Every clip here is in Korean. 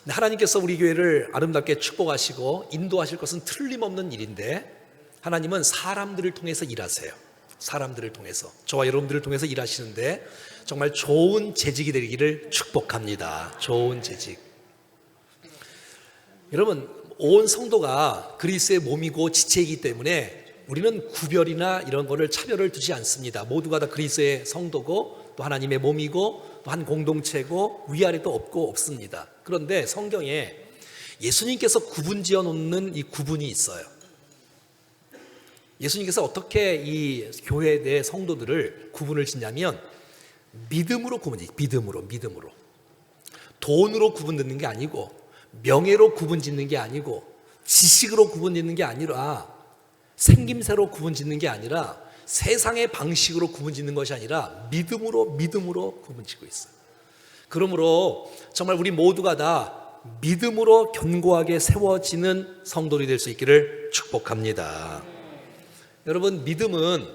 하나님께서 우리 교회를 아름답게 축복하시고 인도하실 것은 틀림없는 일인데, 하나님은 사람들을 통해서 일하세요. 사람들을 통해서, 저와 여러분들을 통해서 일하시는데 정말 좋은 재직이 되기를 축복합니다. 좋은 재직. 여러분, 온 성도가 그리스도의 몸이고 지체이기 때문에 우리는 구별이나 이런 거를 차별을 두지 않습니다. 모두가 다 그리스도의 성도고 또 하나님의 몸이고 또 한 공동체고 위아래도 없습니다. 그런데 성경에 예수님께서 구분지어 놓는 이 구분이 있어요. 예수님께서 어떻게 이 교회 내 성도들을 구분을 짓냐면 믿음으로 구분짓, 믿음으로. 돈으로 구분 짓는 게 아니고, 명예로 구분 짓는 게 아니고, 지식으로 구분 짓는 게 아니라, 생김새로 구분 짓는 게 아니라, 세상의 방식으로 구분 짓는 것이 아니라 믿음으로 구분 짓고 있어요. 그러므로 정말 우리 모두가 다 믿음으로 견고하게 세워지는 성도들이 될 수 있기를 축복합니다. 여러분, 믿음은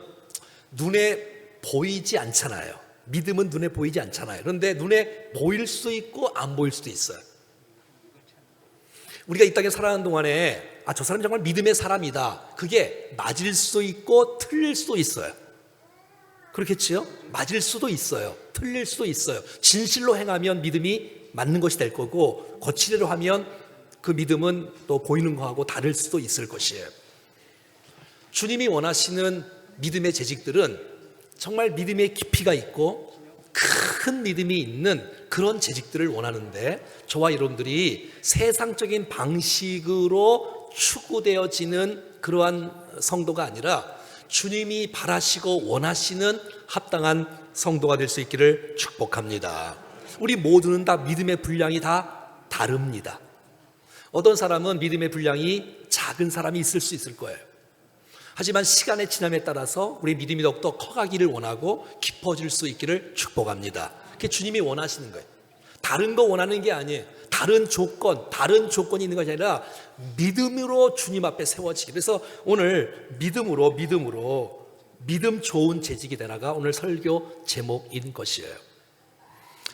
눈에 보이지 않잖아요. 믿음은 눈에 보이지 않잖아요. 그런데 눈에 보일 수도 있고 안 보일 수도 있어요. 우리가 이 땅에 살아가는 동안에 저 사람이 정말 믿음의 사람이다, 그게 맞을 수도 있고 틀릴 수도 있어요. 그렇겠지요? 맞을 수도 있어요. 틀릴 수도 있어요. 진실로 행하면 믿음이 맞는 것이 될 거고, 거칠애로 하면 그 믿음은 또 보이는 거하고 다를 수도 있을 것이에요. 주님이 원하시는 믿음의 재직들은 정말 믿음의 깊이가 있고 큰 믿음이 있는 그런 재직들을 원하는데, 저와 여러분들이 세상적인 방식으로 추구되어지는 그러한 성도가 아니라 주님이 바라시고 원하시는 합당한 성도가 될 수 있기를 축복합니다. 우리 모두는 다 믿음의 분량이 다 다릅니다. 어떤 사람은 믿음의 분량이 작은 사람이 있을 수 있을 거예요. 하지만 시간의 지남에 따라서 우리 믿음이 더욱더 커가기를 원하고 깊어질 수 있기를 축복합니다. 그게 주님이 원하시는 거예요. 다른 거 원하는 게 아니에요. 다른 조건이 있는 것이 아니라 믿음으로 주님 앞에 세워지기. 그래서 오늘 믿음 좋은 재직이 되라가 오늘 설교 제목인 것이에요.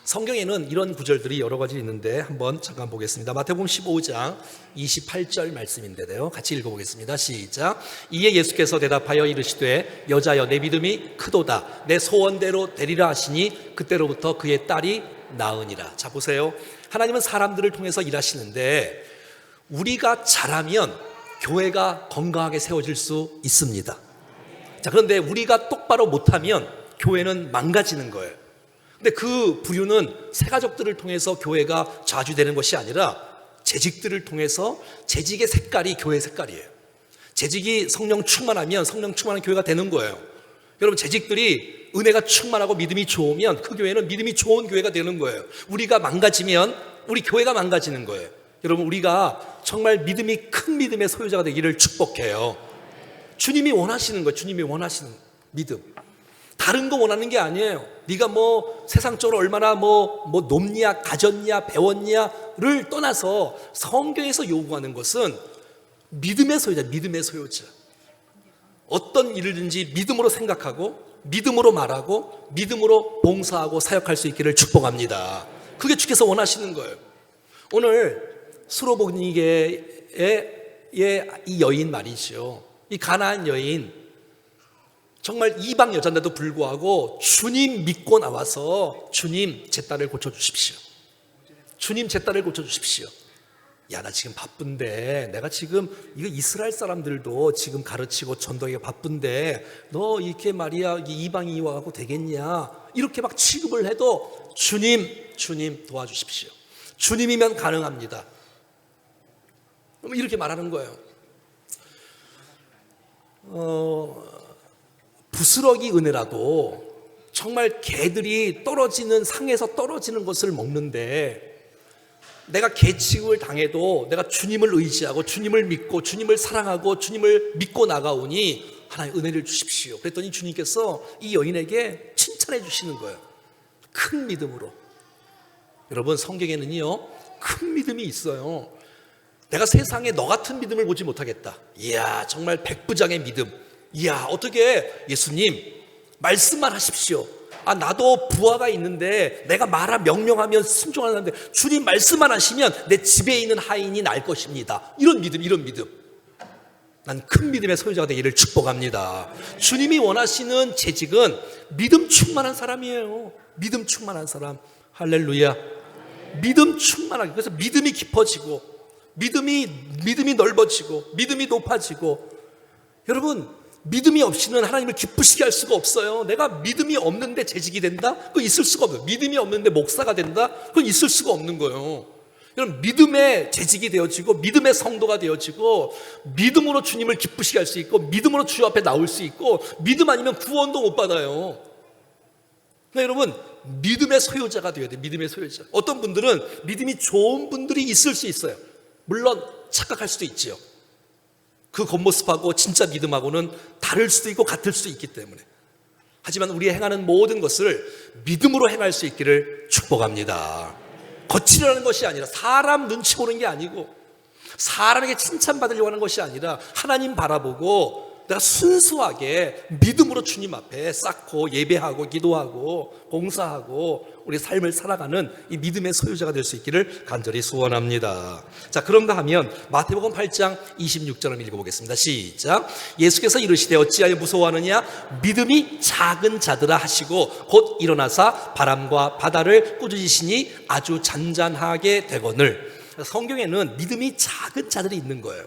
성경에는 이런 구절들이 여러 가지 있는데 한번 잠깐 보겠습니다. 마태복음 15장 28절 말씀인데요, 같이 읽어보겠습니다. 시작. 이에 예수께서 대답하여 이르시되 여자여, 내 믿음이 크도다. 내 소원대로 되리라 하시니 그때로부터 그의 딸이 나으니라. 자, 보세요. 하나님은 사람들을 통해서 일하시는데 우리가 잘하면 교회가 건강하게 세워질 수 있습니다. 자, 그런데 우리가 똑바로 못하면 교회는 망가지는 거예요. 근데 그 부류는 새가족들을 통해서 교회가 자주되는 것이 아니라 재직들을 통해서, 재직의 색깔이 교회 색깔이에요. 재직이 성령 충만하면 성령 충만한 교회가 되는 거예요. 여러분, 재직들이 은혜가 충만하고 믿음이 좋으면 그 교회는 믿음이 좋은 교회가 되는 거예요. 우리가 망가지면 우리 교회가 망가지는 거예요. 여러분, 우리가 정말 믿음이 큰 믿음의 소유자가 되기를 축복해요. 주님이 원하시는 거예요. 주님이 원하시는 믿음. 다른 거 원하는 게 아니에요. 네가 세상적으로 얼마나 높냐, 가졌냐, 배웠냐를 떠나서 성경에서 요구하는 것은 믿음의 소유자. 어떤 일이든지 믿음으로 생각하고 믿음으로 말하고 믿음으로 봉사하고 사역할 수 있기를 축복합니다. 그게 주께서 원하시는 거예요. 오늘 수로보니게의 이 여인 말이죠. 이 가나안 여인, 정말 이방 여자인데도 불구하고 주님 믿고 나와서 주님, 제 딸을 고쳐주십시오. 주님, 제 딸을 고쳐주십시오. 야, 나 지금 바쁜데, 내가 지금 이거 이스라엘 사람들도 지금 가르치고 전도하기가 바쁜데 너 이렇게 말이야 이방인이 와갖고 되겠냐, 이렇게 막 취급을 해도 주님 도와주십시오. 주님이면 가능합니다. 이렇게 말하는 거예요. 부스러기 은혜라도 정말 개들이 상에서 떨어지는 것을 먹는데, 내가 개 취급을 당해도 내가 주님을 의지하고 주님을 믿고 주님을 사랑하고 주님을 믿고 나가오니 하나님 은혜를 주십시오. 그랬더니 주님께서 이 여인에게 칭찬해 주시는 거예요. 큰 믿음으로. 여러분, 성경에는요 큰 믿음이 있어요. 내가 세상에 너 같은 믿음을 보지 못하겠다. 이야, 정말 백부장의 믿음. 이야, 어떻게 예수님 말씀만 하십시오. 나도 부하가 있는데 내가 명령하면 순종하는데 주님 말씀만 하시면 내 집에 있는 하인이 날 것입니다. 이런 믿음. 난 큰 믿음의 소유자가 되기를 축복합니다. 주님이 원하시는 재직은 믿음 충만한 사람이에요. 믿음 충만한 사람. 할렐루야. 믿음 충만하게. 그래서 믿음이 깊어지고 믿음이 넓어지고 믿음이 높아지고. 여러분, 믿음이 없이는 하나님을 기쁘시게 할 수가 없어요. 내가 믿음이 없는데 재직이 된다? 그거 있을 수가 없어요. 믿음이 없는데 목사가 된다? 그건 있을 수가 없는 거예요. 여러분, 믿음의 재직이 되어지고 믿음의 성도가 되어지고 믿음으로 주님을 기쁘시게 할 수 있고 믿음으로 주 앞에 나올 수 있고 믿음 아니면 구원도 못 받아요. 그러니까 여러분, 믿음의 소유자가 되어야 돼요. 믿음의 소유자. 어떤 분들은 믿음이 좋은 분들이 있을 수 있어요. 물론 착각할 수도 있지요. 그 겉모습하고 진짜 믿음하고는 다를 수도 있고 같을 수도 있기 때문에. 하지만 우리 행하는 모든 것을 믿음으로 행할 수 있기를 축복합니다. 거칠으라는 것이 아니라, 사람 눈치 보는 게 아니고, 사람에게 칭찬받으려고 하는 것이 아니라 하나님 바라보고 내가 순수하게 믿음으로 주님 앞에 쌓고 예배하고 기도하고 봉사하고 우리 삶을 살아가는 이 믿음의 소유자가 될 수 있기를 간절히 소원합니다. 자, 그런가 하면 마태복음 8장 26절을 읽어보겠습니다. 시작. 예수께서 이르시되 어찌하여 무서워하느냐? 믿음이 작은 자들아 하시고 곧 일어나사 바람과 바다를 꾸짖으시니 아주 잔잔하게 되거늘. 성경에는 믿음이 작은 자들이 있는 거예요.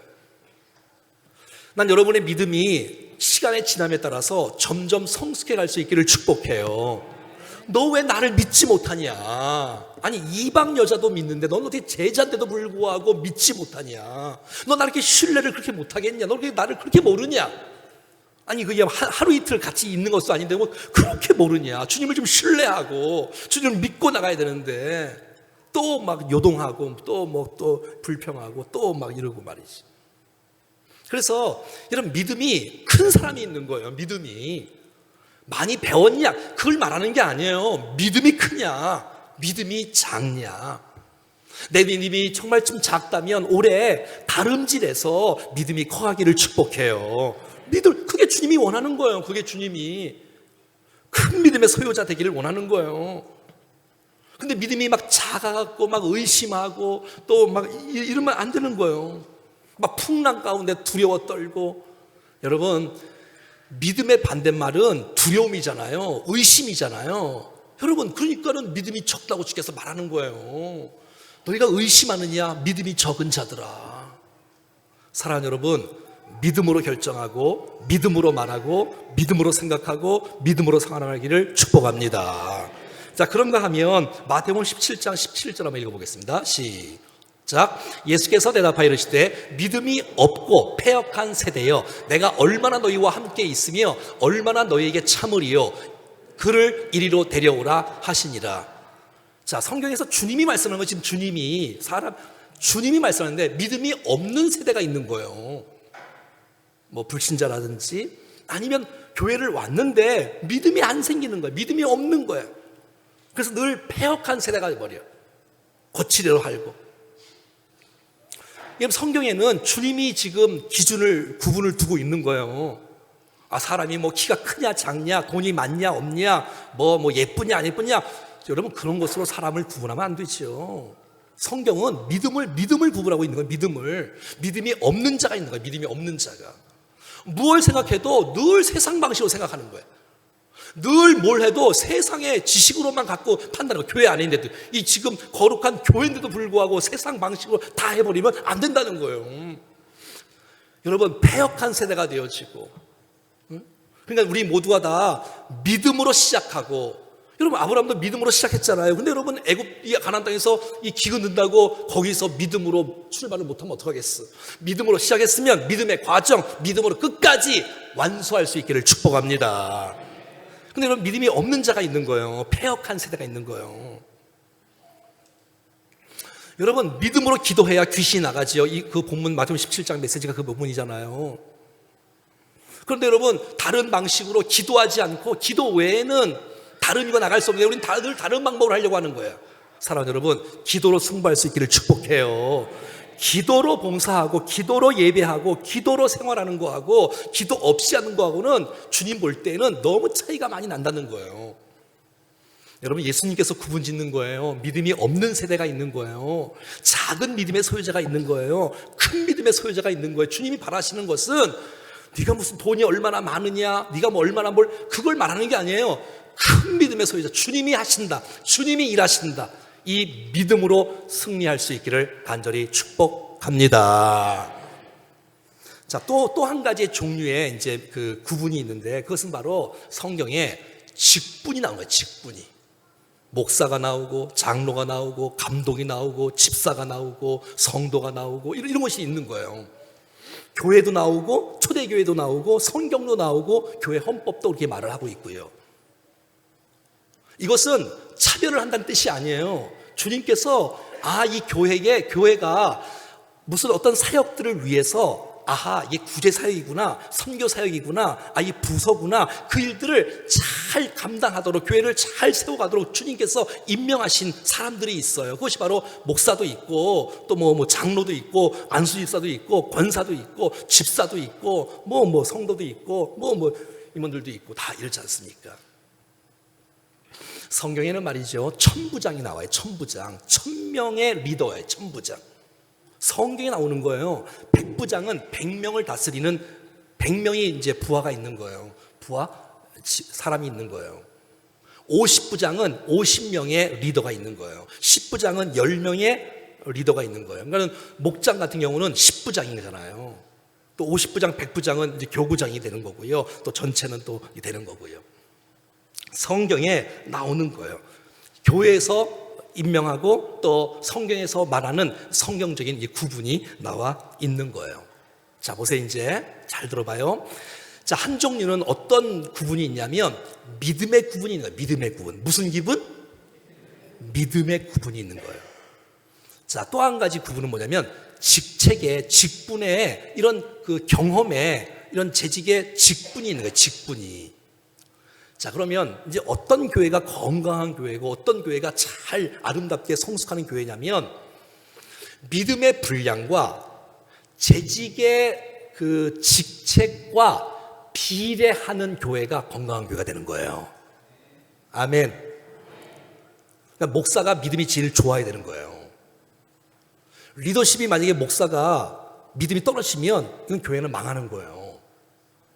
난 여러분의 믿음이 시간의 지남에 따라서 점점 성숙해 갈 수 있기를 축복해요. 너 왜 나를 믿지 못하냐? 아니, 이방 여자도 믿는데 넌 어떻게 제자인데도 불구하고 믿지 못하냐? 너 나를 이렇게 신뢰를 그렇게 못하겠냐? 너 나를 그렇게 모르냐? 아니, 그게 하루 이틀 같이 있는 것도 아닌데 뭐 그렇게 모르냐? 주님을 좀 신뢰하고 주님을 믿고 나가야 되는데 또 막 요동하고 또 불평하고 또 막 이러고 말이지. 그래서 이런 믿음이 큰 사람이 있는 거예요. 믿음이 많이 배웠냐? 그걸 말하는 게 아니에요. 믿음이 크냐? 믿음이 작냐? 내 믿음이 정말 좀 작다면 올해 다름질해서 믿음이 커가기를 축복해요. 그게 주님이 원하는 거예요. 그게 주님이 큰 믿음의 소유자 되기를 원하는 거예요. 근데 믿음이 막 작아갖고 막 의심하고 또 막 이러면 안 되는 거예요. 막 풍랑 가운데 두려워 떨고. 여러분, 믿음의 반대말은 두려움이잖아요. 의심이잖아요. 여러분, 그러니까는 믿음이 적다고 주께서 말하는 거예요. 너희가 의심하느냐? 믿음이 적은 자들아. 사랑하는 여러분, 믿음으로 결정하고 믿음으로 말하고 믿음으로 생각하고 믿음으로 살아가기를 축복합니다. 자, 그런가 하면 마태복음 17장 17절 한번 읽어보겠습니다. 시작. 예수께서 대답하여 이르시되 믿음이 없고 패역한 세대여, 내가 얼마나 너희와 함께 있으며 얼마나 너희에게 참으리요, 그를 이리로 데려오라 하시니라. 자, 성경에서 주님이 말씀하는 건 지금 주님이 말씀하는데 믿음이 없는 세대가 있는 거예요. 뭐 불신자라든지 아니면 교회를 왔는데 믿음이 안 생기는 거예요. 믿음이 없는 거예요. 그래서 늘 패역한 세대가 돼버려요. 거칠애로 살고. 성경에는 주님이 지금 구분을 두고 있는 거예요. 사람이 뭐 키가 크냐 작냐, 돈이 많냐 없냐, 뭐 예쁘냐 안 예쁘냐, 여러분 그런 것으로 사람을 구분하면 안 되죠. 성경은 믿음을 구분하고 있는 거예요. 믿음이 없는 자가 있는 거예요. 믿음이 없는 자가 무엇을 생각해도 늘 세상 방식으로 생각하는 거예요. 늘 뭘 해도 세상의 지식으로만 갖고 판단하고, 교회 안인데도 이 지금 거룩한 교회인데도 불구하고 세상 방식으로 다 해버리면 안 된다는 거예요. 여러분, 패역한 세대가 되어지고, 그러니까 우리 모두가 다 믿음으로 시작하고, 여러분 아브라함도 믿음으로 시작했잖아요. 근데 여러분 애굽 가나안 땅에서 이 기근 든다고 거기서 믿음으로 출발을 못하면 어떡하겠어. 믿음으로 시작했으면 믿음의 과정, 믿음으로 끝까지 완수할 수 있기를 축복합니다. 근데 여러분 믿음이 없는 자가 있는 거예요. 패역한 세대가 있는 거예요. 여러분 믿음으로 기도해야 귀신이 나가지요. 그 본문 마태복음 17장 메시지가 그 부분이잖아요. 그런데 여러분 다른 방식으로 기도하지 않고 기도 외에는 다른 이유가 나갈 수 없는데 우리는 다들 다른 방법을 하려고 하는 거예요. 사랑하는 여러분, 기도로 승부할 수 있기를 축복해요. 기도로 봉사하고 기도로 예배하고 기도로 생활하는 거하고 기도 없이 하는 거하고는 주님 볼 때는 너무 차이가 많이 난다는 거예요. 여러분, 예수님께서 구분 짓는 거예요. 믿음이 없는 세대가 있는 거예요. 작은 믿음의 소유자가 있는 거예요. 큰 믿음의 소유자가 있는 거예요. 주님이 바라시는 것은 네가 무슨 돈이 얼마나 많으냐, 네가 뭐 얼마나 그걸 말하는 게 아니에요. 큰 믿음의 소유자, 주님이 하신다, 주님이 일하신다, 이 믿음으로 승리할 수 있기를 간절히 축복합니다. 자, 또 한 가지의 종류의 이제 그 구분이 있는데, 그것은 바로 성경에 직분이 나온 거예요. 직분이. 목사가 나오고, 장로가 나오고, 감독이 나오고, 집사가 나오고, 성도가 나오고, 이런 것이 있는 거예요. 교회도 나오고, 초대교회도 나오고, 성경도 나오고, 교회 헌법도 그렇게 말을 하고 있고요. 이것은 차별을 한다는 뜻이 아니에요. 주님께서 이 교회가 무슨 어떤 사역들을 위해서 이게 구제 사역이구나, 선교 사역이구나, 이 부서구나, 그 일들을 잘 감당하도록, 교회를 잘 세워가도록 주님께서 임명하신 사람들이 있어요. 그것이 바로 목사도 있고, 또 뭐 장로도 있고, 안수집사도 있고, 권사도 있고, 집사도 있고, 성도도 있고, 임원들도 있고, 다 이렇지 않습니까? 성경에는 말이죠, 천부장이 나와요. 천부장, 1000명의 리더예요. 천부장. 성경에 나오는 거예요. 백부장은 100명을 다스리는 100명이 이제 부하가 있는 거예요. 사람이 있는 거예요. 50부장은 50명의 리더가 있는 거예요. 10부장은 10명의 리더가 있는 거예요. 그러니까 목장 같은 경우는 10부장인 거잖아요. 또 50부장, 100부장은 이제 교구장이 되는 거고요. 또 전체는 또 되는 거고요. 성경에 나오는 거예요. 교회에서 임명하고 또 성경에서 말하는 성경적인 이 구분이 나와 있는 거예요. 자, 보세요. 이제 잘 들어봐요. 자, 한 종류는 어떤 구분이 있냐면 믿음의 구분이 있는 거예요. 믿음의 구분. 무슨 기분? 믿음의 구분이 있는 거예요. 자, 또 한 가지 구분은 뭐냐면 직책의, 직분의 이런 그 경험에 이런 재직의 직분이 있는 거예요. 직분이. 자, 그러면 이제 어떤 교회가 건강한 교회고 어떤 교회가 잘 아름답게 성숙하는 교회냐면 믿음의 분량과 재직의 그 직책과 비례하는 교회가 건강한 교회가 되는 거예요. 아멘. 그러니까 목사가 믿음이 제일 좋아야 되는 거예요. 리더십이 만약에 목사가 믿음이 떨어지면 이건 교회는 망하는 거예요.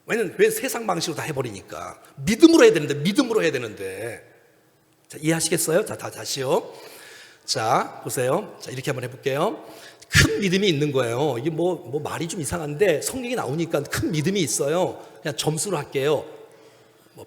왜냐면 세상 방식으로 다 해버리니까. 믿음으로 해야 되는데. 자, 이해하시겠어요? 자, 다시요. 자, 보세요. 자, 이렇게 한번 해볼게요. 큰 믿음이 있는 거예요. 이게 말이 좀 이상한데 성경이 나오니까 큰 믿음이 있어요. 그냥 점수로 할게요.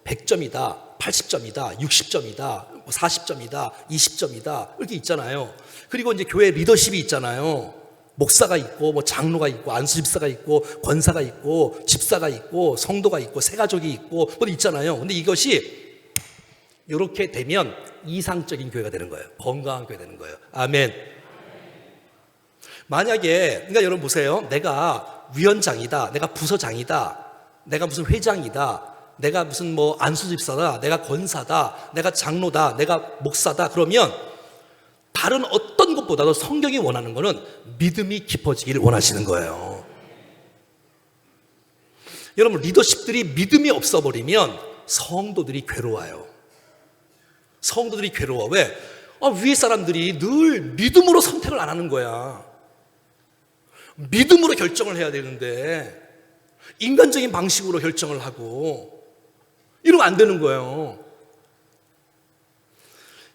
100점이다, 80점이다, 60점이다, 40점이다, 20점이다, 이렇게 있잖아요. 그리고 이제 교회 리더십이 있잖아요. 목사가 있고, 장로가 있고, 안수집사가 있고, 권사가 있고, 집사가 있고, 성도가 있고, 새가족이 있고, 있잖아요. 근데 이것이 이렇게 되면 이상적인 교회가 되는 거예요. 건강한 교회가 되는 거예요. 아멘. 만약에, 그러니까 여러분 보세요. 내가 위원장이다, 내가 부서장이다, 내가 무슨 회장이다, 내가 무슨 안수집사다, 내가 권사다, 내가 장로다, 내가 목사다, 그러면 다른 어떤 것보다도 성경이 원하는 것은 믿음이 깊어지기를 원하시는 거예요. 여러분, 리더십들이 믿음이 없어버리면 성도들이 괴로워요. 성도들이 괴로워. 왜? 위에 사람들이 늘 믿음으로 선택을 안 하는 거야. 믿음으로 결정을 해야 되는데 인간적인 방식으로 결정을 하고 이러면 안 되는 거예요.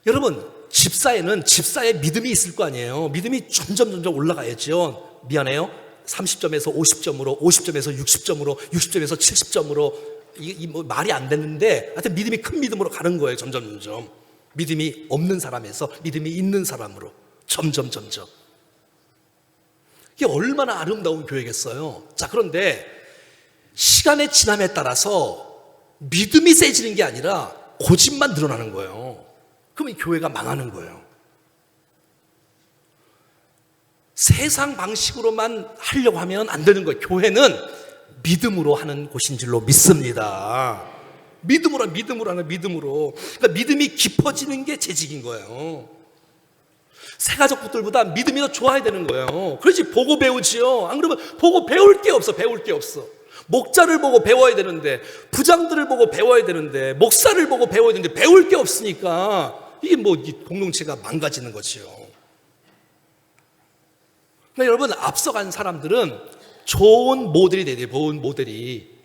여러분, 집사에는 집사의 믿음이 있을 거 아니에요. 믿음이 점점 올라가야죠. 미안해요. 30점에서 50점으로, 50점에서 60점으로, 60점에서 70점으로 말이 안 됐는데 하여튼 믿음이 큰 믿음으로 가는 거예요. 점점. 믿음이 없는 사람에서 믿음이 있는 사람으로 점점. 이게 얼마나 아름다운 교회겠어요. 자, 그런데 시간의 지남에 따라서 믿음이 세지는 게 아니라 고집만 늘어나는 거예요. 그러면 교회가 망하는 거예요. 세상 방식으로만 하려고 하면 안 되는 거예요. 교회는 믿음으로 하는 곳인 줄로 믿습니다. 믿음으로. 그러니까 믿음이 깊어지는 게 재직인 거예요. 새가족들보다 믿음이 더 좋아야 되는 거예요. 그렇지, 보고 배우지요. 안 그러면 보고 배울 게 없어. 목자를 보고 배워야 되는데, 부장들을 보고 배워야 되는데, 목사를 보고 배워야 되는데 배울 게 없으니까 이게 뭐 공동체가 망가지는 거지요. 그러니까 여러분, 앞서간 사람들은 좋은 모델이 돼야 돼요. 좋은 모델이.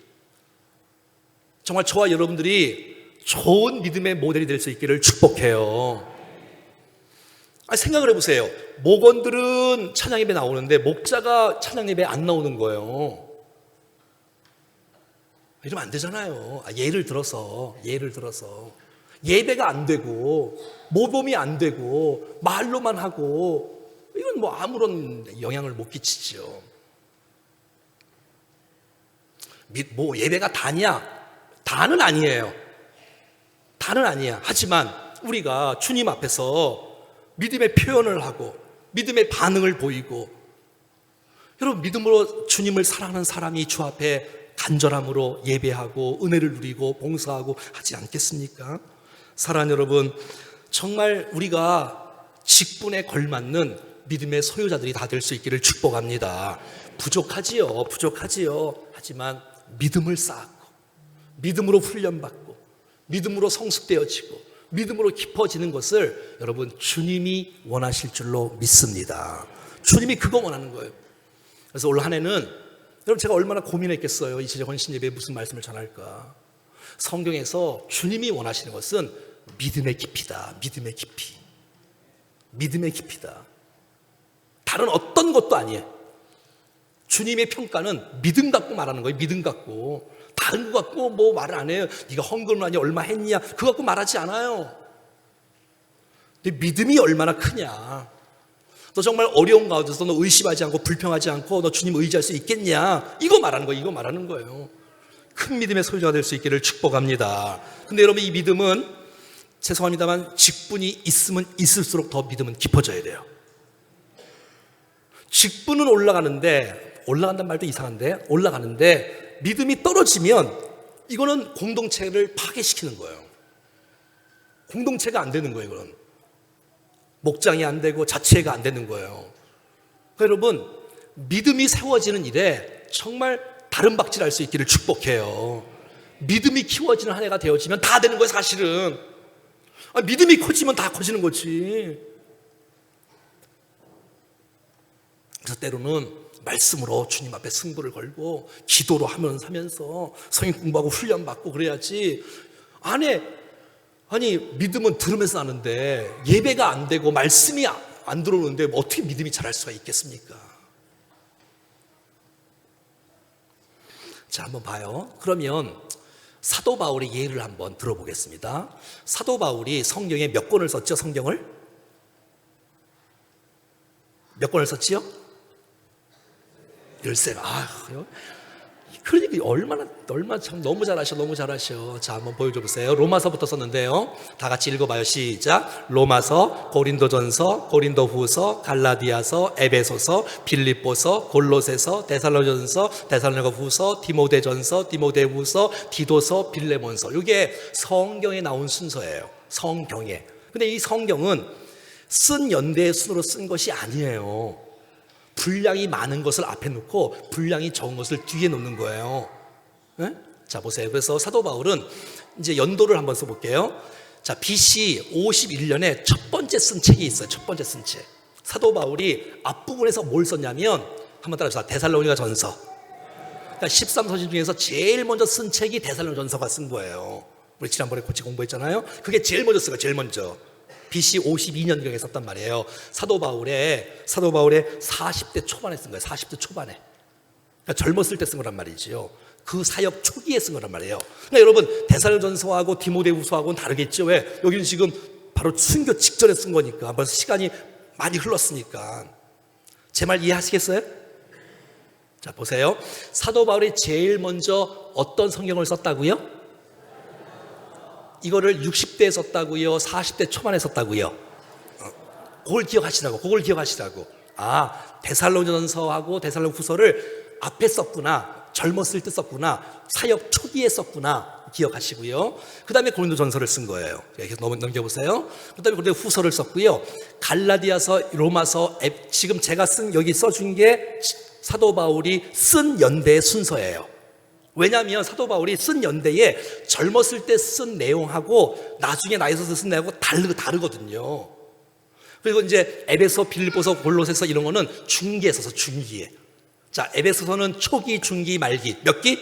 정말 저와 여러분들이 좋은 믿음의 모델이 될 수 있기를 축복해요. 생각을 해보세요. 목원들은 찬양 예배 나오는데 목자가 찬양 예배 안 나오는 거예요. 이러면 안 되잖아요. 예를 들어서 예배가 안 되고 모범이 안 되고 말로만 하고, 이건 뭐 아무런 영향을 못 끼치죠. 뭐 예배가 다냐? 다는 아니에요. 다는 아니야. 하지만 우리가 주님 앞에서 믿음의 표현을 하고 믿음의 반응을 보이고, 여러분, 믿음으로 주님을 사랑하는 사람이 주 앞에 간절함으로 예배하고 은혜를 누리고 봉사하고 하지 않겠습니까? 사랑하는 여러분, 정말 우리가 직분에 걸맞는 믿음의 소유자들이 다 될 수 있기를 축복합니다. 부족하지요. 하지만 믿음을 쌓고 믿음으로 훈련받고 믿음으로 성숙되어지고 믿음으로 깊어지는 것을 여러분, 주님이 원하실 줄로 믿습니다. 주님이 그거 원하는 거예요. 그래서 올 한 해는 여러분, 제가 얼마나 고민했겠어요. 이 제자 헌신 예배에 무슨 말씀을 전할까. 성경에서 주님이 원하시는 것은 믿음의 깊이다. 믿음의 깊이다. 다른 어떤 것도 아니에요. 주님의 평가는 믿음 갖고 말하는 거예요. 믿음 갖고. 다른 거 갖고 뭐 말을 안 해요. 네가 헌금을 하냐, 얼마 했냐, 그거 갖고 말하지 않아요. 근데 믿음이 얼마나 크냐. 너 정말 어려운 가운데서 너 의심하지 않고 불평하지 않고 너 주님 의지할 수 있겠냐, 이거 말하는 거예요. 큰 믿음의 소유자가 될 수 있기를 축복합니다. 근데 여러분, 이 믿음은 죄송합니다만 직분이 있으면 있을수록 더 믿음은 깊어져야 돼요. 직분은 올라간다는 말도 이상한데, 올라가는데 믿음이 떨어지면 이거는 공동체를 파괴시키는 거예요. 공동체가 안 되는 거예요. 이건 목장이 안 되고 자체가 안 되는 거예요. 그러니까 여러분, 믿음이 세워지는 일에 정말 다른 박질할 수 있기를 축복해요. 믿음이 키워지는 한 해가 되어지면 다 되는 거예요. 사실은 믿음이 커지면 다 커지는 거지. 그래서 때로는 말씀으로 주님 앞에 승부를 걸고 기도로 하면서 성경 공부하고 훈련받고 그래야지. 아니 믿음은 들으면서 하는데 예배가 안 되고 말씀이 안 들어오는데 어떻게 믿음이 자랄 수가 있겠습니까? 자, 한번 봐요. 그러면 사도 바울의 예를 한번 들어보겠습니다. 사도 바울이 성경에 몇 권을 썼죠? 성경을 몇 권을 썼지요? 13. 그러니까 얼마나 참 너무 잘하셔. 자, 한번 보여줘 보세요. 로마서부터 썼는데요. 다 같이 읽어봐요. 시작. 로마서, 고린도전서, 고린도후서, 갈라디아서, 에베소서, 빌립보서, 골로새서, 데살로니가전서, 데살로니가후서, 디모데전서, 디모데후서, 디도서, 빌레몬서. 이게 성경에 나온 순서예요. 성경에. 근데 이 성경은 쓴 연대의 순으로 쓴 것이 아니에요. 분량이 많은 것을 앞에 놓고 분량이 적은 것을 뒤에 놓는 거예요. 네? 자, 보세요. 그래서 사도 바울은 이제 연도를 한번 써볼게요. 자, BC 51년에 첫 번째 쓴 책이 있어요. 첫 번째 쓴 책. 사도 바울이 앞부분에서 뭘 썼냐면, 한번 따라해보세요. 데살로니가 전서. 그러니까 13서신 중에서 제일 먼저 쓴 책이 데살로니가 전서가 쓴 거예요. 우리 지난번에 같이 공부했잖아요. 그게 제일 먼저 쓴 거예요. 제일 먼저. BC 52년경에 썼단 말이에요. 사도 바울의 40대 초반에 쓴 거예요. 40대 초반에. 그러니까 젊었을 때 쓴 거란 말이지요. 그 사역 초기에 쓴 거란 말이에요. 그러니까 여러분, 데살로니가전서하고 디모데후서하고는 다르겠죠. 왜? 여기는 지금 바로 순교 직전에 쓴 거니까. 벌써 시간이 많이 흘렀으니까. 제 말 이해하시겠어요? 자, 보세요. 사도 바울이 제일 먼저 어떤 성경을 썼다고요? 이거를 60대에 썼다고요? 40대 초반에 썼다고요? 그걸 기억하시라고. 데살로니가전서하고 데살로니가후서를 앞에 썼구나. 젊었을 때 썼구나. 사역 초기에 썼구나. 기억하시고요. 그 다음에 고린도전서를 쓴 거예요. 계속 넘겨보세요. 그 다음에 고린도후서를 썼고요. 갈라디아서, 로마서, 지금 제가 여기 써준 게 사도 바울이 쓴 연대의 순서예요. 왜냐하면 사도 바울이 쓴 연대에 젊었을 때 쓴 내용하고 나중에 나이 들어서 쓴 내용하고 다르거든요. 그리고 이제 에베소, 빌립보서, 골로새서 이런 거는 중기에 써서 중기에. 자, 에베소서는 초기, 중기, 말기. 몇 기?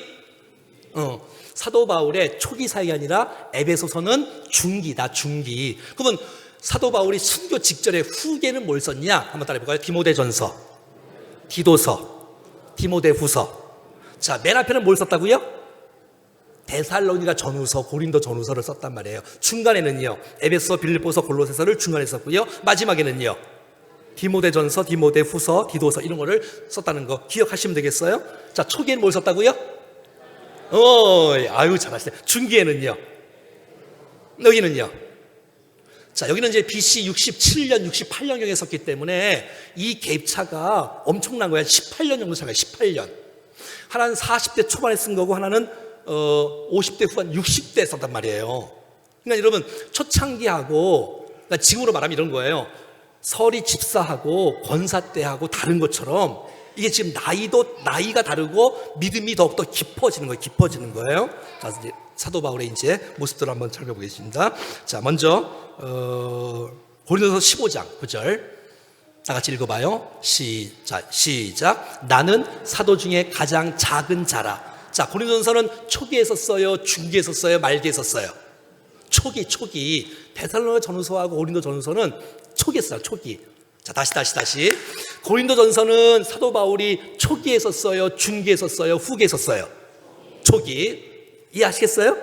사도 바울의 초기 사역이 아니라 에베소서는 중기다, 중기. 그러면 사도 바울이 순교 직전에 후계는 뭘 썼냐? 한번 따라해볼까요? 디모데전서, 디도서, 디모데후서. 자, 맨 앞에는 뭘 썼다고요? 데살로니가 전후서, 고린도 전후서를 썼단 말이에요. 중간에는요, 에베소, 빌립보서, 골로새서를 중간에 썼고요. 마지막에는요, 디모데전서, 디모데후서, 디도서 이런 거를 썼다는 거 기억하시면 되겠어요? 자, 초기에는 뭘 썼다고요? 아유 잘하시네. 중기에는요, 여기는요. 자, 여기는 이제 BC 67년, 68년경에 썼기 때문에 이 갭차가 엄청난 거야. 18년 정도 차가요. 18년. 하나는 40대 초반에 쓴 거고 하나는 50대 후반 60대에 썼단 말이에요. 그러니까 여러분 초창기하고 그러니까 지금으로 말하면 이런 거예요. 서리 집사하고 권사 때하고 다른 것처럼 이게 지금 나이가 다르고 믿음이 더욱더 깊어지는 거예요. 자, 이제 사도 바울의 이제 모습들을 한번 살펴보겠습니다. 자, 먼저 고린도서 15장 9절 다 같이 읽어봐요. 시작. 나는 사도 중에 가장 작은 자라. 자, 고린도전서는 초기에 썼어요, 중기에 썼어요, 말기에 썼어요. 초기. 데살로니가 전후서하고 고린도 전후서는 초기에 썼어요. 초기. 자, 다시. 고린도 전서는 사도 바울이 초기에 썼어요, 중기에 썼어요, 후기에 썼어요. 초기. 이해하시겠어요?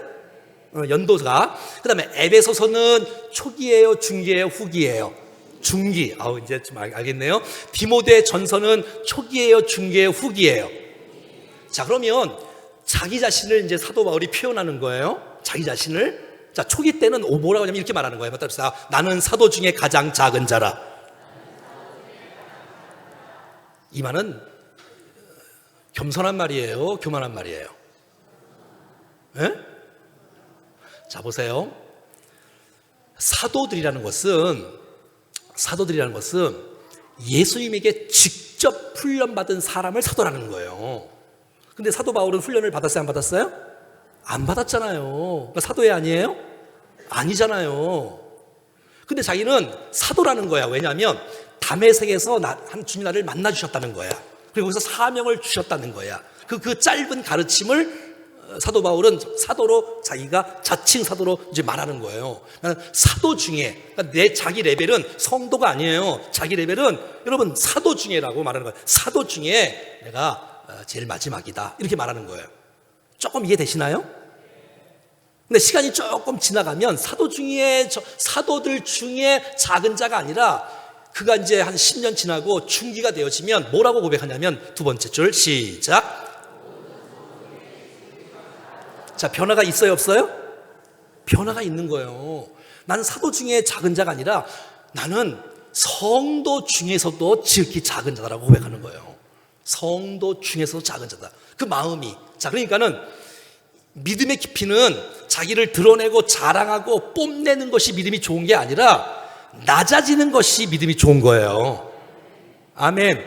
연도가. 그 다음에 에베소서는 초기예요, 중기예요, 후기예요? 중기. 이제 좀 알겠네요. 디모데 전서는 초기예요, 중기예요, 후기예요? 자, 그러면 자기 자신을 이제 사도 바울이 표현하는 거예요. 자기 자신을. 자, 초기 때는 뭐라고 하냐면 이렇게 말하는 거예요. 맞답시다. 나는 사도 중에 가장 작은 자라. 이 말은 겸손한 말이에요, 교만한 말이에요? 예? 자, 보세요. 사도들이라는 것은 예수님에게 직접 훈련받은 사람을 사도라는 거예요. 근데 사도 바울은 훈련을 받았어요, 안 받았어요? 안 받았잖아요. 그러니까 사도회 아니에요? 아니잖아요. 근데 자기는 사도라는 거야. 왜냐하면 다메섹에서 주님 나를 만나 주셨다는 거야. 그리고 거기서 사명을 주셨다는 거야. 그 짧은 가르침을 사도 바울은 사도로 자기가 자칭 사도로 이제 말하는 거예요. 사도 중에, 그러니까 내 자기 레벨은 성도가 아니에요. 자기 레벨은 여러분 사도 중에라고 말하는 거예요. 사도 중에 내가 제일 마지막이다, 이렇게 말하는 거예요. 조금 이해되시나요? 근데 시간이 조금 지나가면 사도들 중에 작은 자가 아니라 그가 이제 한 10년 지나고 중기가 되어지면 뭐라고 고백하냐면 두 번째 줄 시작. 자, 변화가 있어요, 없어요? 변화가 있는 거예요. 나는 사도 중에 작은 자가 아니라 나는 성도 중에서도 지극히 작은 자다라고 고백하는 거예요. 성도 중에서도 작은 자다. 그 마음이. 자, 그러니까는 믿음의 깊이는 자기를 드러내고 자랑하고 뽐내는 것이 믿음이 좋은 게 아니라 낮아지는 것이 믿음이 좋은 거예요. 아멘.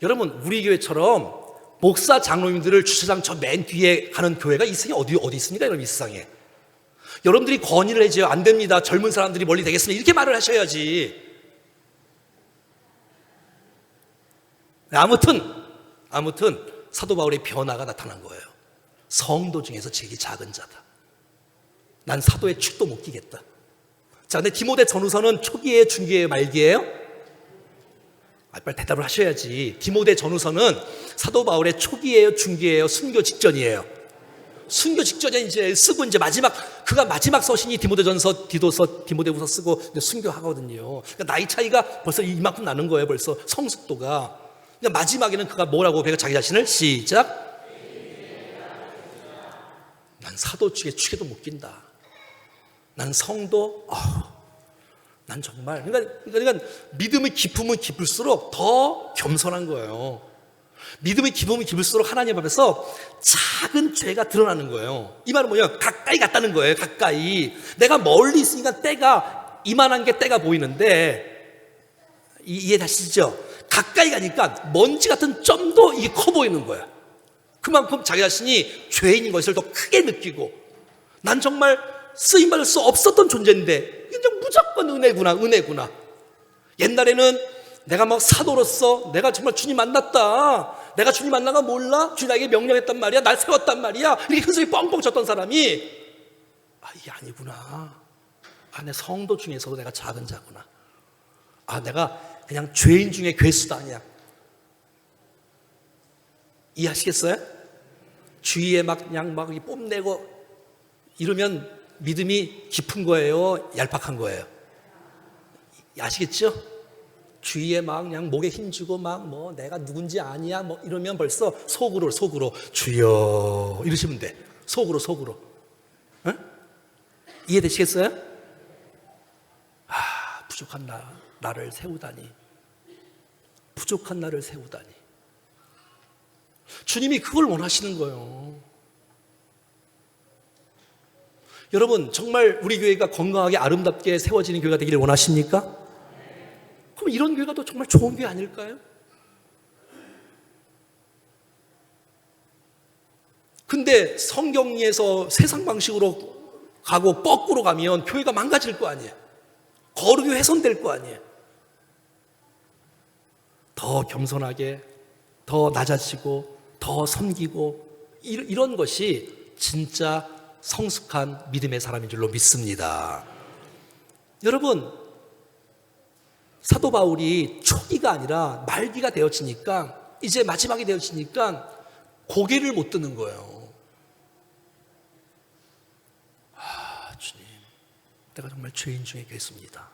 여러분, 우리 교회처럼 목사 장로님들을 주차장 저 맨 뒤에 가는 교회가 이 세상에 어디 있습니까? 여러분, 이 세상에. 여러분들이 건의를 해줘요. 안 됩니다. 젊은 사람들이 멀리 되겠습니다. 이렇게 말을 하셔야지. 아무튼 사도 바울의 변화가 나타난 거예요. 성도 중에서 제일 작은 자다. 난 사도의 축도 못 끼겠다. 자, 근데 디모데 전후서는 초기예요, 중기예요, 말기예요? 빨리 대답을 하셔야지. 디모데 전후서는 사도 바울의 초기예요, 중기예요, 순교 직전이에요? 순교 직전에 이제 쓰고 이제 그가 마지막 서신이 디모데전서, 디도서, 디모데후서 쓰고 이제 순교하거든요. 그러니까 나이 차이가 벌써 이만큼 나는 거예요, 벌써 성숙도가. 그러니까 마지막에는 그가 뭐라고 배가 자기 자신을 시작. 난 사도 중에 축에도 못 낀다. 난 성도, 난 정말. 그러니까 믿음의 깊으면 깊을수록 더 겸손한 거예요. 믿음의 깊으면 깊을수록 하나님 앞에서 작은 죄가 드러나는 거예요. 이 말은 뭐냐? 가까이 갔다는 거예요. 가까이. 내가 멀리 있으니까 때가 이만한 게 때가 보이는데 이해되시죠? 가까이 가니까 먼지 같은 점도 이게 커 보이는 거야. 그만큼 자기 자신이 죄인인 것을 더 크게 느끼고, 난 정말 쓰임받을 수 없었던 존재인데 그냥 무조건 은혜구나. 옛날에는 내가 막 사도로서 내가 정말 주님 만났다, 내가 주님 만난 거 몰라? 주님 나에게 명령했단 말이야, 날 세웠단 말이야, 이렇게 큰 소리 뻥뻥 쳤던 사람이, 이게 아니구나. 내 성도 중에서도 내가 작은 자구나. 내가 그냥 죄인 중에 괴수도 아니야. 이해하시겠어요? 주위에 그냥 뽐내고 이러면 믿음이 깊은 거예요? 얄팍한 거예요? 아시겠죠? 주위에 그냥 목에 힘주고 내가 누군지 아니야 이러면 벌써 속으로 주여 이러시면 돼. 속으로. 응? 이해되시겠어요? 부족한 나를 세우다니. 부족한 나를 세우다니. 주님이 그걸 원하시는 거예요. 여러분, 정말 우리 교회가 건강하게 아름답게 세워지는 교회가 되기를 원하십니까? 그럼 이런 교회가 또 정말 좋은 교회 아닐까요? 근데 성경에서 세상 방식으로 가고 거꾸로 가면 교회가 망가질 거 아니에요. 거룩이 훼손될 거 아니에요. 더 겸손하게, 더 낮아지고, 더 섬기고, 이런 것이 진짜 성숙한 믿음의 사람인 줄로 믿습니다. 여러분, 사도 바울이 초기가 아니라 말기가 되어지니까, 이제 마지막이 되어지니까 고개를 못 드는 거예요. 주님, 내가 정말 죄인 중에 괴수입니다.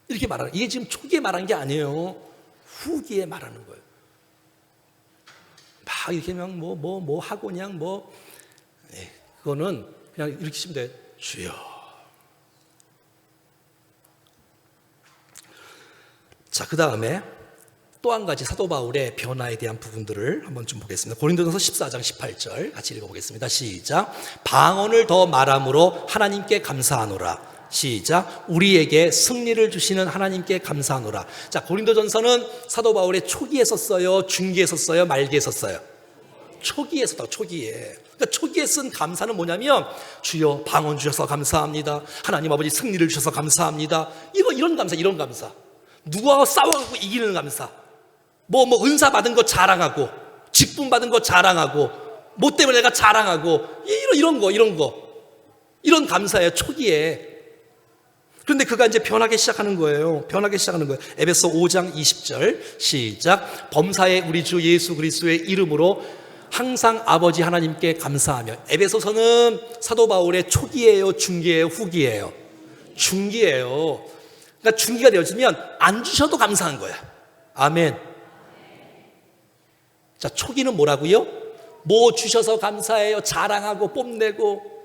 이렇게 말하는, 이게 지금 초기에 말한 게 아니에요. 후기에 말하는 거예요. 이렇게 그냥 하고 그냥 그거는 그냥 이렇게 치면 돼. 주여. 자, 그 다음에 또 한 가지 사도 바울의 변화에 대한 부분들을 한번 좀 보겠습니다. 고린도전서 14장 18절 같이 읽어보겠습니다. 시작. 방언을 더 말함으로 하나님께 감사하노라. 시작. 우리에게 승리를 주시는 하나님께 감사하노라. 자, 고린도전서는 사도 바울의 초기에 썼어요? 중기에 썼어요? 말기에 썼어요? 초기에 썼다. 초기에. 그러니까 초기에 쓴 감사는 뭐냐면, 주여 방언 주셔서 감사합니다. 하나님 아버지 승리를 주셔서 감사합니다. 이런 감사, 이런 감사. 누구하고 싸워갖고 이기는 감사. 은사 받은 거 자랑하고, 직분 받은 거 자랑하고, 뭐 때문에 내가 자랑하고, 이런 거. 이런 감사예요, 초기에. 그런데 그가 이제 변하기 시작하는 거예요. 에베소 5장 20절 시작. 범사에 우리 주 예수 그리스도의 이름으로 항상 아버지 하나님께 감사하며. 에베소서는 사도 바울의 초기예요, 중기예요, 후기예요? 중기예요. 그러니까 중기가 되어지면 안 주셔도 감사한 거야. 아멘. 자, 초기는 뭐라고요? 뭐 주셔서 감사해요, 자랑하고 뽐내고,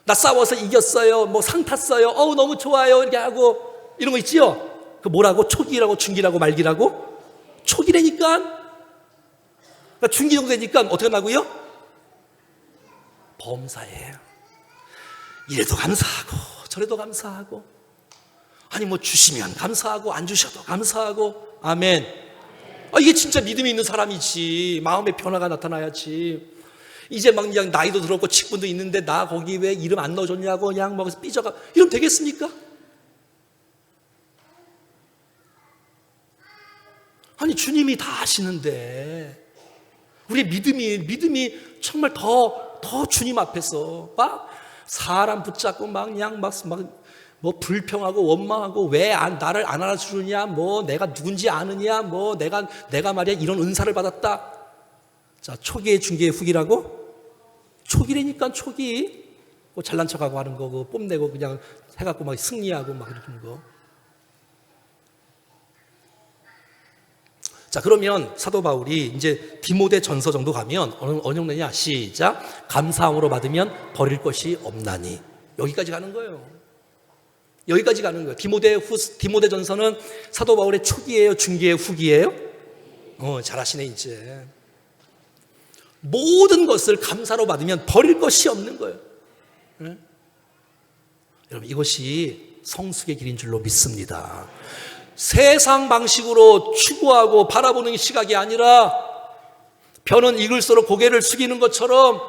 나 싸워서 이겼어요, 상 탔어요, 너무 좋아요, 이렇게 하고, 이런 거 있지요? 그 뭐라고? 초기라고, 중기라고, 말기라고? 초기라니까? 그러니까 중기 정도 되니까 어떻게 나고요? 범사예요. 이래도 감사하고, 저래도 감사하고, 아니 주시면 감사하고, 안 주셔도 감사하고. 아멘. 이게 진짜 믿음이 있는 사람이지. 마음의 변화가 나타나야지. 이제 그냥 나이도 들었고 직분도 있는데 나 거기 왜 이름 안 넣어줬냐고 그냥 삐져가, 이러면 되겠습니까? 아니, 주님이 다 아시는데 우리 믿음이 정말 더 주님 앞에서 사람 붙잡고 그냥 불평하고 원망하고, 왜 나를 안 알아주느냐, 내가 누군지 아느냐, 내가 말이야 이런 은사를 받았다. 자, 초기의, 중기의, 후기라고? 초기라니까, 초기. 잘난 척하고 하는 거, 뽐내고 그냥 해갖고 승리하고 이러는 거. 자, 그러면 사도 바울이 이제 디모데 전서 정도 가면 어느 정도냐? 시작. 감사함으로 받으면 버릴 것이 없나니. 여기까지 가는 거예요. 디모데 전서는 사도 바울의 초기예요, 중기예요, 후기예요? 잘하시네, 이제. 모든 것을 감사로 받으면 버릴 것이 없는 거예요. 네? 여러분, 이것이 성숙의 길인 줄로 믿습니다. 세상 방식으로 추구하고 바라보는 시각이 아니라 벼는 이글소로 고개를 숙이는 것처럼.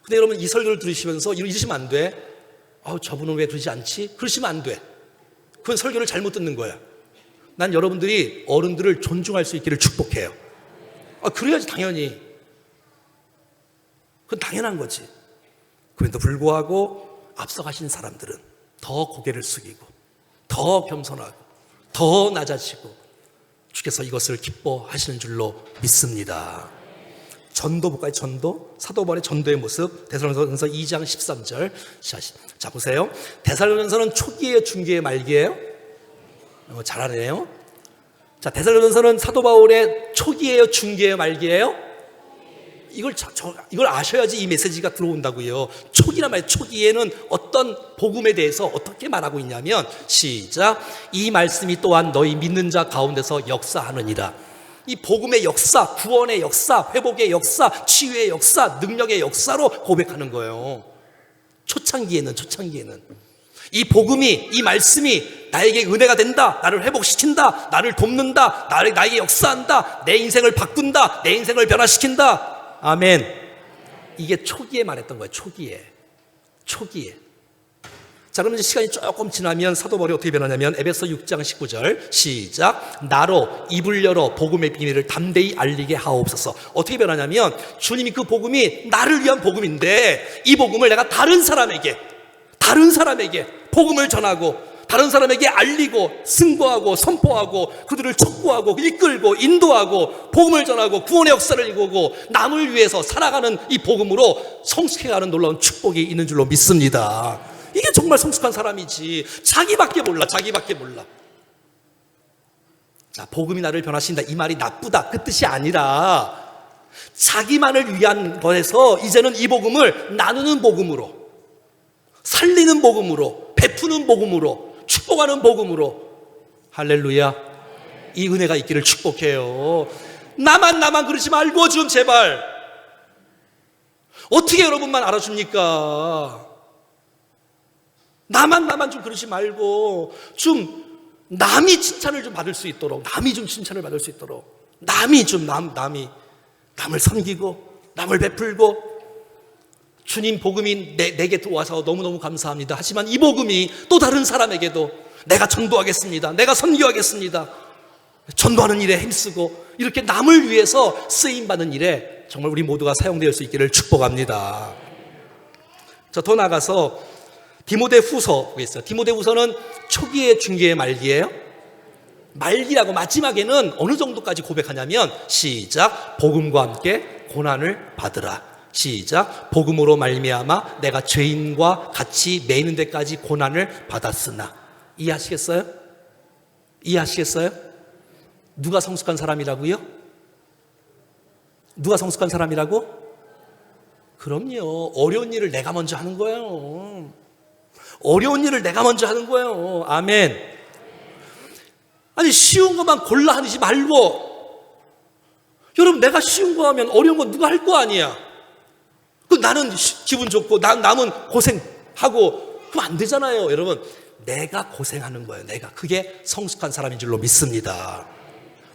근데 여러분, 이 설교를 들으시면서 이러시면 안 돼. 저분은 왜 그러지 않지? 그러시면 안 돼. 그건 설교를 잘못 듣는 거야. 난 여러분들이 어른들을 존중할 수 있기를 축복해요. 그래야지 당연히. 그건 당연한 거지. 그런데도 불구하고 앞서가신 사람들은 더 고개를 숙이고 더 겸손하고 더 낮아지고 주께서 이것을 기뻐하시는 줄로 믿습니다. 전도 볼까요? 전도. 사도 바울의 전도의 모습. 데살로니가전서 2장 13절. 자, 보세요. 데살로니가전서는 초기예요, 중기예요, 말기예요? 잘하네요. 자, 데살로니가전서는 사도 바울의 초기예요, 중기예요, 말기예요? 이걸 아셔야지 이 메시지가 들어온다고요. 초기란 말이에요. 초기에는 어떤 복음에 대해서 어떻게 말하고 있냐면, 시작. 이 말씀이 또한 너희 믿는 자 가운데서 역사하느니라. 이 복음의 역사, 구원의 역사, 회복의 역사, 치유의 역사, 능력의 역사로 고백하는 거예요. 초창기에는 이 복음이, 이 말씀이 나에게 은혜가 된다, 나를 회복시킨다, 나를 돕는다, 나에게 역사한다, 내 인생을 바꾼다, 내 인생을 변화시킨다. 아멘. 이게 초기에 말했던 거예요. 초기에. 자, 그럼 이제 시간이 조금 지나면 사도 바울이 어떻게 변하냐면, 에베소 6장 19절 시작. 나로 입을 열어 복음의 비밀을 담대히 알리게 하옵소서. 어떻게 변하냐면, 주님이 그 복음이 나를 위한 복음인데, 이 복음을 내가 다른 사람에게 복음을 전하고, 다른 사람에게 알리고 승거하고 선포하고 그들을 촉구하고 이끌고 인도하고 복음을 전하고 구원의 역사를 이루고 남을 위해서 살아가는 이 복음으로 성숙해가는 놀라운 축복이 있는 줄로 믿습니다. 이게 정말 성숙한 사람이지. 자기밖에 몰라. 자, 복음이 나를 변화시킨다, 이 말이 나쁘다 그 뜻이 아니라, 자기만을 위한 것에서 이제는 이 복음을 나누는 복음으로, 살리는 복음으로, 베푸는 복음으로, 축복하는 복음으로. 할렐루야. 이 은혜가 있기를 축복해요. 나만 그러지 말고 좀 제발. 어떻게 여러분만 알아줍니까? 나만 좀 그러지 말고 좀 남이 칭찬을 좀 받을 수 있도록, 남이 남을 섬기고 남을 베풀고. 주님 복음이 내게 들어와서 너무너무 감사합니다. 하지만 이 복음이 또 다른 사람에게도 내가 전도하겠습니다, 내가 선교하겠습니다, 전도하는 일에 힘쓰고 이렇게 남을 위해서 쓰임받는 일에 정말 우리 모두가 사용될 수 있기를 축복합니다. 자, 더 나아가서 디모데후서 보겠어요. 디모데후서는 초기에, 중기에, 말기예요? 말기라고. 마지막에는 어느 정도까지 고백하냐면, 시작. 복음과 함께 고난을 받으라. 시작. 복음으로 말미암아 내가 죄인과 같이 매이는 데까지 고난을 받았으나. 이해하시겠어요? 누가 성숙한 사람이라고요? 누가 성숙한 사람이라고? 그럼요. 어려운 일을 내가 먼저 하는 거예요. 아멘. 아니, 쉬운 것만 골라 하지 말고, 여러분, 내가 쉬운 거 하면 어려운 거 누가 할 거 아니야. 나는 기분 좋고 남은 고생하고 그럼 안 되잖아요. 여러분, 내가 고생하는 거예요. 그게 성숙한 사람인 줄로 믿습니다.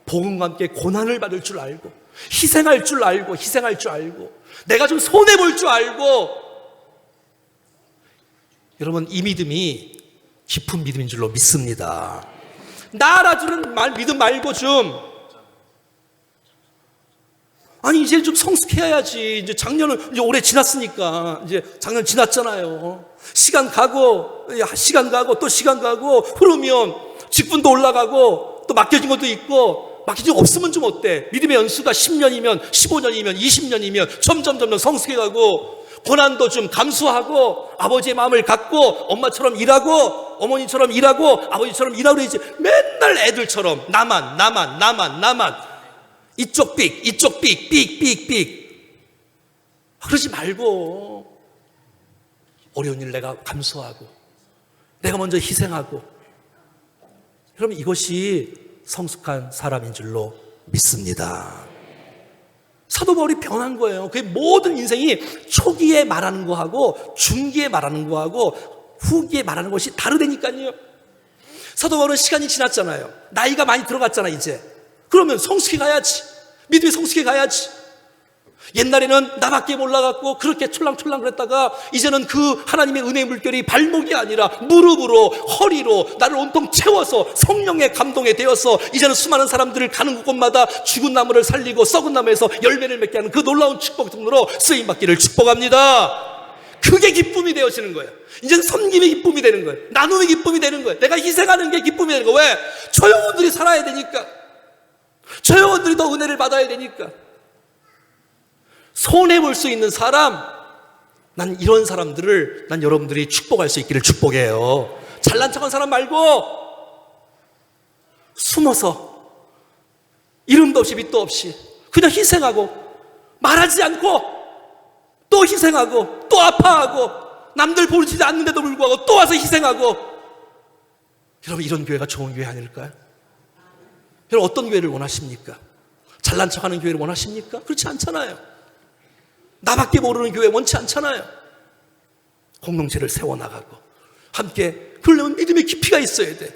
복음과 함께 고난을 받을 줄 알고, 희생할 줄 알고, 내가 좀 손해볼 줄 알고. 여러분, 이 믿음이 깊은 믿음인 줄로 믿습니다. 나 알아주는 믿음 말고 아니, 이제 좀 성숙해야지. 이제 작년은 이제 올해 지났으니까, 이제 작년 지났잖아요. 시간 가고 또 시간 가고 흐르면 직분도 올라가고 또 맡겨진 것도 있고, 맡겨진 거 없으면 좀 어때? 믿음의 연수가 10년이면 15년이면 20년이면 점점 성숙해가고, 고난도 좀 감수하고, 아버지의 마음을 갖고, 엄마처럼 일하고, 어머니처럼 일하고, 아버지처럼 일하고 이제 맨날 애들처럼 나만 이쪽 삑 그러지 말고, 어려운 일 내가 감수하고 내가 먼저 희생하고. 여러분, 이것이 성숙한 사람인 줄로 믿습니다. 사도 바울이 변한 거예요. 그의 모든 인생이 초기에 말하는 거하고 중기에 말하는 거하고 후기에 말하는 것이 다르다니까요. 사도 바울은 시간이 지났잖아요. 나이가 많이 들어갔잖아 이제. 그러면 성숙해 가야지. 믿음이 성숙해 가야지. 옛날에는 나밖에 몰라갖고 그렇게 촐랑촐랑 그랬다가 이제는 그 하나님의 은혜의 물결이 발목이 아니라 무릎으로 허리로 나를 온통 채워서 성령의 감동에 되어서 이제는 수많은 사람들을 가는 곳마다 죽은 나무를 살리고 썩은 나무에서 열매를 맺게 하는 그 놀라운 축복 통로로 쓰임받기를 축복합니다. 그게 기쁨이 되어지는 거예요. 이제는 섬김의 기쁨이 되는 거예요. 나눔의 기쁨이 되는 거예요. 내가 희생하는 게 기쁨이 되는 거예요. 왜? 저 영혼들이 살아야 되니까. 저 영혼들이 더 은혜를 받아야 되니까. 손해볼 수 있는 사람, 난 이런 사람들을 난 여러분들이 축복할 수 있기를 축복해요. 잘난 척한 사람 말고 숨어서 이름도 없이 밑도 없이 그냥 희생하고 말하지 않고 또 희생하고 또 아파하고 남들 보지 않는데도 불구하고 또 와서 희생하고. 여러분, 이런 교회가 좋은 교회 아닐까요? 여러분, 어떤 교회를 원하십니까? 잘난 척하는 교회를 원하십니까? 그렇지 않잖아요. 나밖에 모르는 교회 원치 않잖아요. 공동체를 세워나가고 함께. 그러려면 믿음의 깊이가 있어야 돼.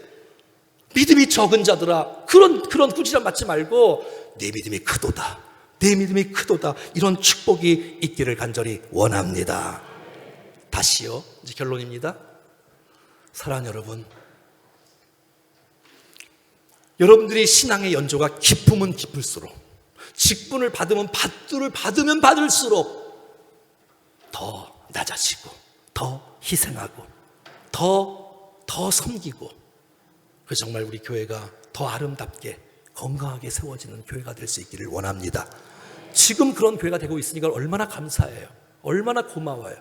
믿음이 적은 자들아, 그런 꾸지람 받지 말고 내 믿음이 크도다, 내 믿음이 크도다, 이런 축복이 있기를 간절히 원합니다. 다시요, 이제 결론입니다. 사랑하는 여러분, 여러분들이 신앙의 연조가 깊으면 깊을수록, 직분을 받으면 받을수록 더 낮아지고 더 희생하고 더 섬기고, 그래서 정말 우리 교회가 더 아름답게 건강하게 세워지는 교회가 될 수 있기를 원합니다. 지금 그런 교회가 되고 있으니까 얼마나 감사해요. 얼마나 고마워요.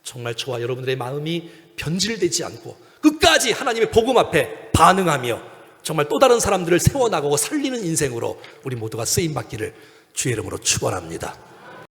정말 저와 여러분들의 마음이 변질되지 않고 끝까지 하나님의 복음 앞에 반응하며 정말 또 다른 사람들을 세워나가고 살리는 인생으로 우리 모두가 쓰임받기를 주의 이름으로 축원합니다.